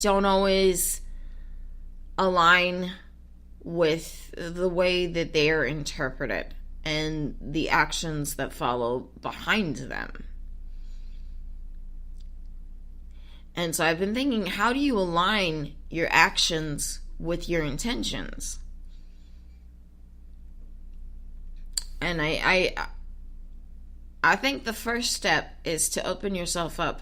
don't always align with the way that they are interpreted and the actions that follow behind them. And so I've been thinking, how do you align your actions with your intentions? And I think the first step is to open yourself up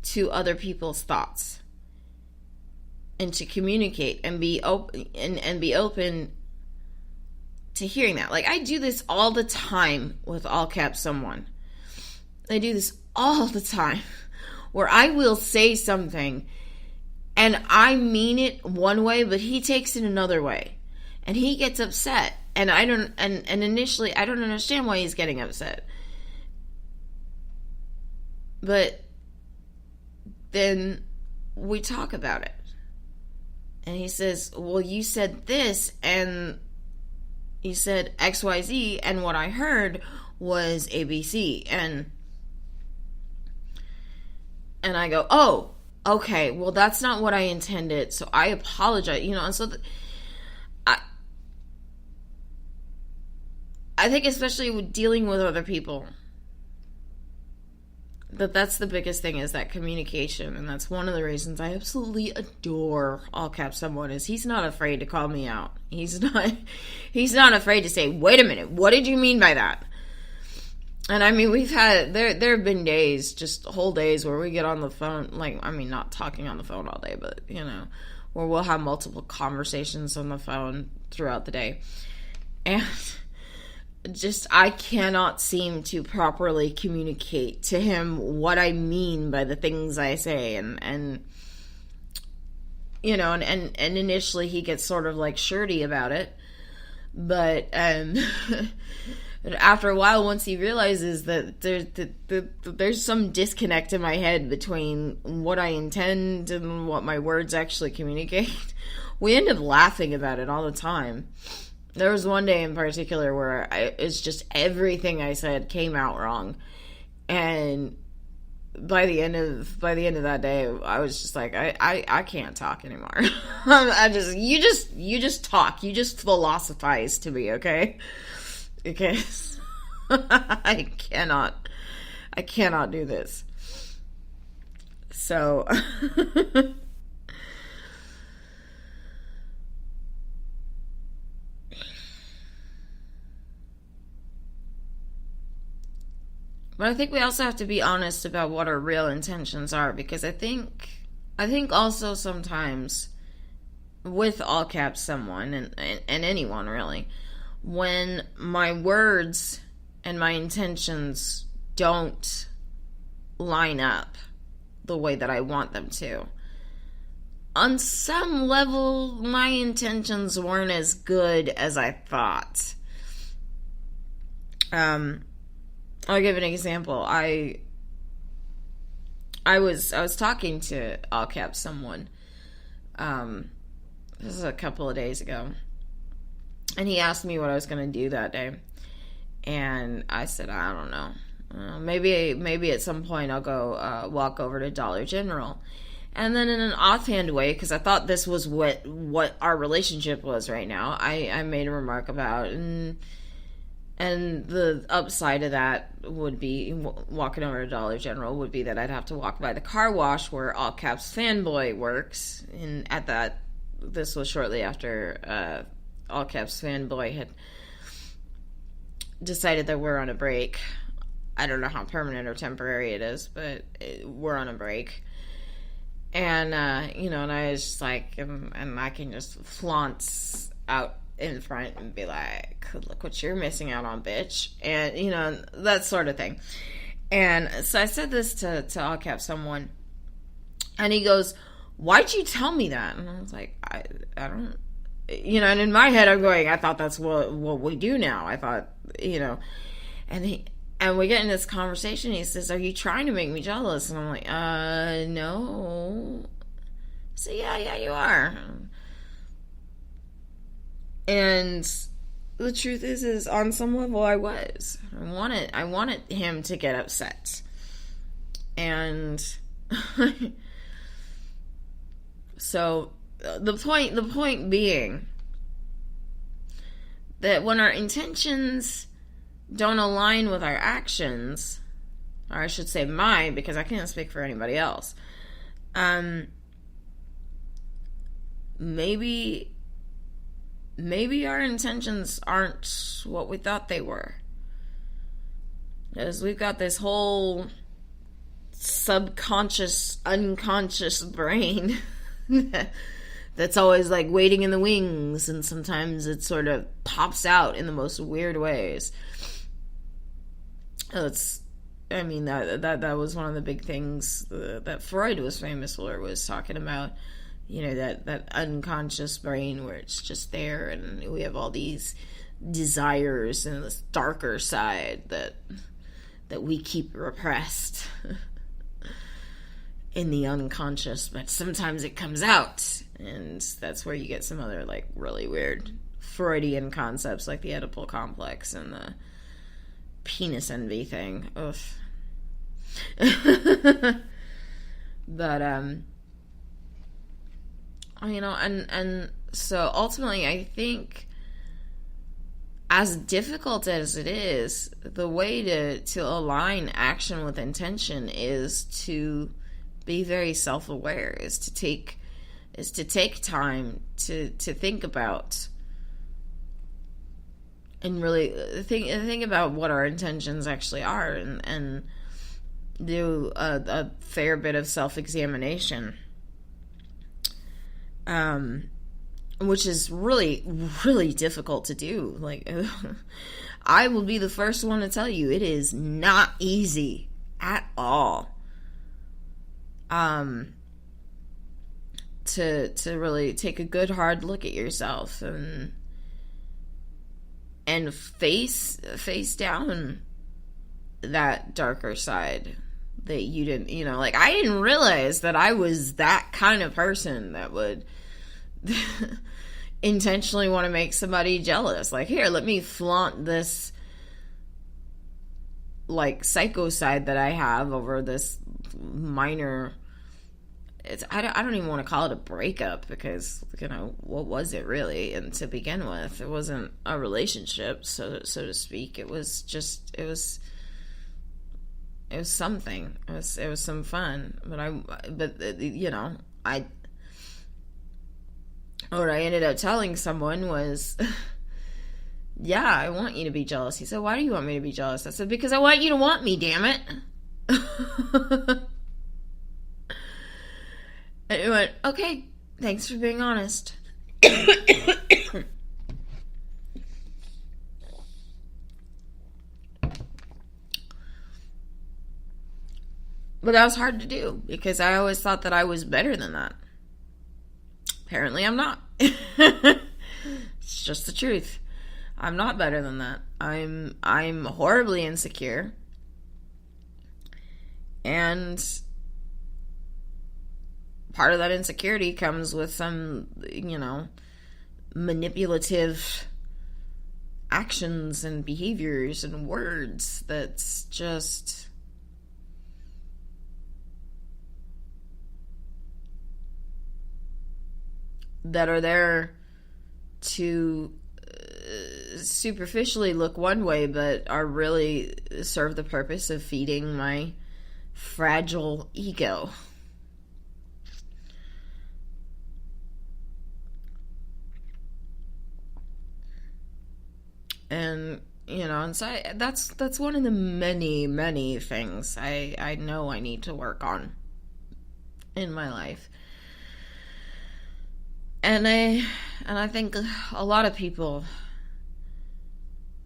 to other people's thoughts and to communicate and be open and be open to hearing that. Like, I do this all the time with all caps someone. I do this all the time where I will say something and I mean it one way, but he takes it another way and he gets upset. And I don't, and initially I don't understand why he's getting upset. But then we talk about it. And he says, well, you said this, and you said XYZ, and what I heard was ABC. And I go, oh, okay, well, that's not what I intended, so I apologize. And so I think especially with dealing with other people, that's the biggest thing, is that communication. And that's one of the reasons I absolutely adore all caps someone, is he's not afraid to call me out. He's not afraid to say, wait a minute, what did you mean by that? And I mean, we've had, there have been days, just whole days, where we get on the phone, not talking on the phone all day, but, where we'll have multiple conversations on the phone throughout the day. And I cannot seem to properly communicate to him what I mean by the things I say. And initially he gets sort of like shirty about it. But, after a while, once he realizes that there's some disconnect in my head between what I intend and what my words actually communicate, we end up laughing about it all the time. There was one day in particular where it's just everything I said came out wrong, and by the end of that day, I was just like, I can't talk anymore. You just talk, you just philosophize to me, okay? Because I cannot do this. So. But I think we also have to be honest about what our real intentions are, because I think also sometimes with all caps someone and anyone really, when my words and my intentions don't line up the way that I want them to, on some level my intentions weren't as good as I thought. I'll give an example. I was talking to all caps someone. This is a couple of days ago, and he asked me what I was going to do that day, and I said, I don't know. Maybe at some point I'll go walk over to Dollar General. And then in an offhand way, because I thought this was what our relationship was right now, I made a remark about, and the upside of that would be, walking over to Dollar General, would be that I'd have to walk by the car wash where all caps fanboy works. And this was shortly after all caps fanboy had decided that we're on a break. I don't know how permanent or temporary it is, but we're on a break. And, and I was just like, and I can just flaunt out in front and be like, look what you're missing out on, bitch. And, that sort of thing. And so I said this to all caps someone, and he goes, why'd you tell me that? And I was like, I don't, and in my head I'm going, I thought that's what we do now. I thought, and we get in this conversation. He says, are you trying to make me jealous? And I'm like, no. So yeah, you are. And the truth is on some level I was. I wanted him to get upset. And So the point being that when our intentions don't align with our actions, or I should say mine, because I can't speak for anybody else, maybe our intentions aren't what we thought they were. Because we've got this whole subconscious, unconscious brain that's always like waiting in the wings, and sometimes it sort of pops out in the most weird ways. That was one of the big things that Freud was famous for, was talking about, that unconscious brain where it's just there, and we have all these desires and this darker side that we keep repressed in the unconscious, but sometimes it comes out, and that's where you get some other like really weird Freudian concepts like the Oedipal complex and the penis envy thing. Ugh. But and so ultimately I think, as difficult as it is, the way to align action with intention is to be very self-aware, is to take time to think about and really think about what our intentions actually are, and do a fair bit of self-examination, which is really, really difficult to do. Like, I will be the first one to tell you, it is not easy at all. To really take a good hard look at yourself and face down that darker side that you didn't, I didn't realize that I was that kind of person that would intentionally want to make somebody jealous. Like, here, let me flaunt this like psycho side that I have over this minor. I don't even want to call it a breakup, because what was it really? And to begin with, it wasn't a relationship, so to speak. It was something. It was some fun. What I ended up telling someone was, yeah, I want you to be jealous. He said, why do you want me to be jealous? I said, because I want you to want me, damn it. And he went, okay, thanks for being honest. But that was hard to do, because I always thought that I was better than that. Apparently I'm not. It's just the truth. I'm not better than that. I'm horribly insecure. And part of that insecurity comes with some, manipulative actions and behaviors and words that's just that are there to superficially look one way, but are really serve the purpose of feeding my fragile ego. And and so that's one of the many, many things I know I need to work on in my life. And I think a lot of people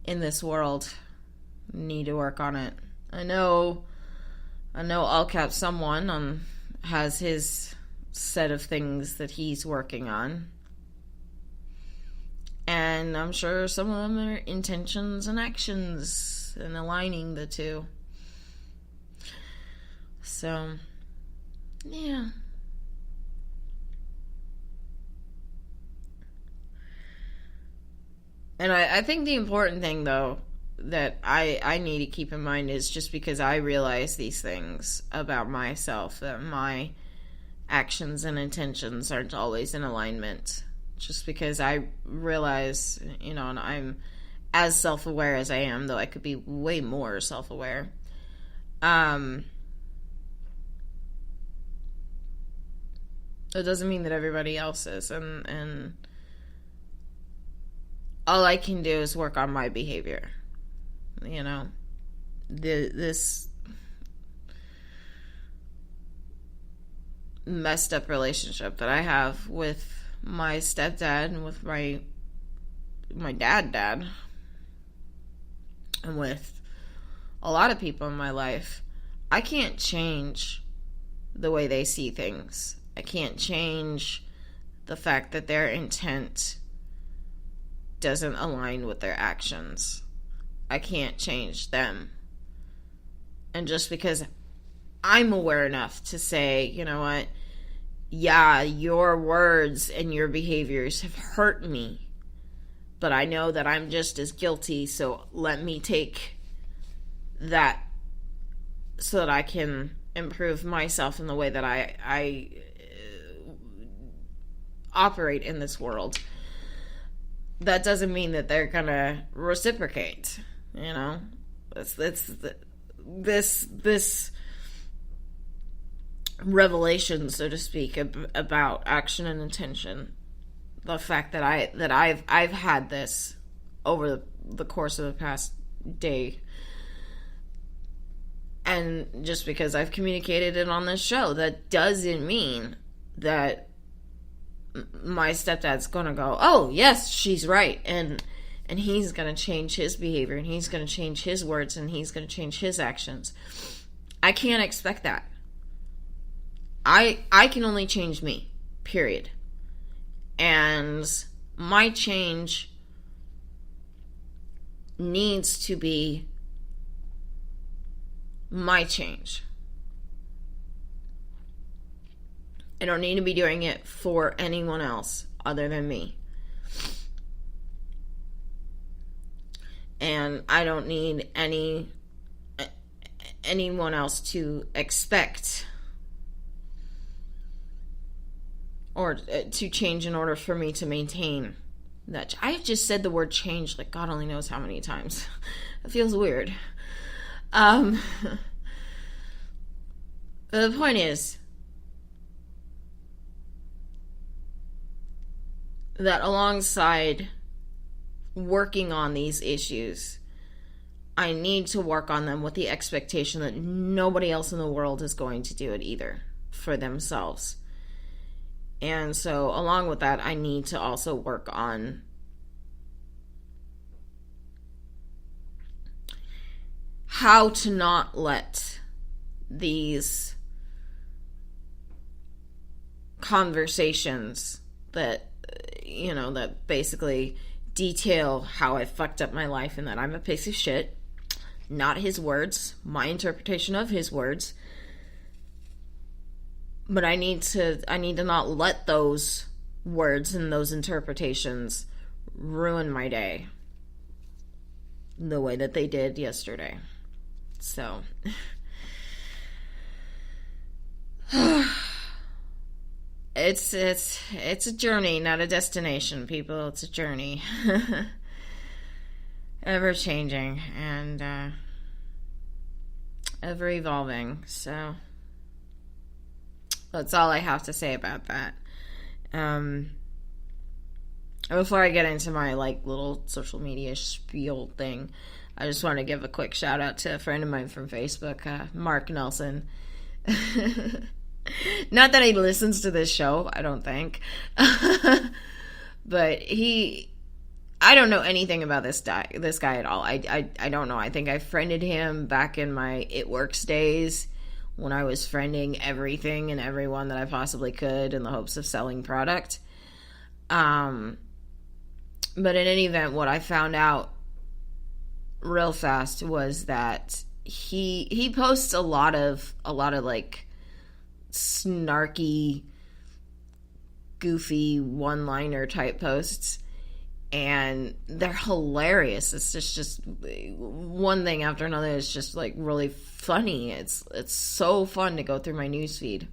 in this world need to work on it. I know all cap someone has his set of things that he's working on. And I'm sure some of them are intentions and actions and aligning the two. So, yeah. And I think the important thing, though, that I need to keep in mind is, just because I realize these things about myself, that my actions and intentions aren't always in alignment. Just because I realize, and I'm as self-aware as I am, though I could be way more self-aware. It doesn't mean that everybody else is, and all I can do is work on my behavior. This messed up relationship that I have with my stepdad and with my dad, and with a lot of people in my life, I can't change the way they see things. I can't change the fact that their intent doesn't align with their actions. I can't change them. And just because I'm aware enough to say, you know what, yeah, your words and your behaviors have hurt me, but I know that I'm just as guilty, so let me take that so that I can improve myself in the way that I operate in this world. That doesn't mean that they're gonna reciprocate, this revelation, so to speak, about action and intention. The fact that I've had this over the course of the past day, and just because I've communicated it on this show, that doesn't mean that my stepdad's gonna go, oh yes, she's right, and he's gonna change his behavior, and he's gonna change his words, and he's gonna change his actions. I can't expect that. I can only change me, period. And my change needs to be my change. I don't need to be doing it for anyone else other than me. And I don't need anyone else to expect or to change in order for me to maintain that. I've just said the word change like God only knows how many times. It feels weird. The point is that alongside working on these issues, I need to work on them with the expectation that nobody else in the world is going to do it either for themselves. And so along with that, I need to also work on how to not let these conversations that basically detail how I fucked up my life and that I'm a piece of shit, not his words, my interpretation of his words. But I need to not let those words and those interpretations ruin my day the way that they did yesterday. So it's a journey, not a destination, people. It's a journey. Ever changing and ever evolving. So that's all I have to say about that. Before I get into my little social media spiel thing, I just want to give a quick shout out to a friend of mine from Facebook, Mark Nelson. Not that he listens to this show, I don't think. But I don't know anything about this guy at all. I don't know. I think I friended him back in my It Works days, when I was friending everything and everyone that I possibly could in the hopes of selling product. But in any event, what I found out real fast was that he posts a lot of snarky, goofy one-liner type posts, and they're hilarious. It's just one thing after another. It's just really funny. It's so fun to go through my newsfeed.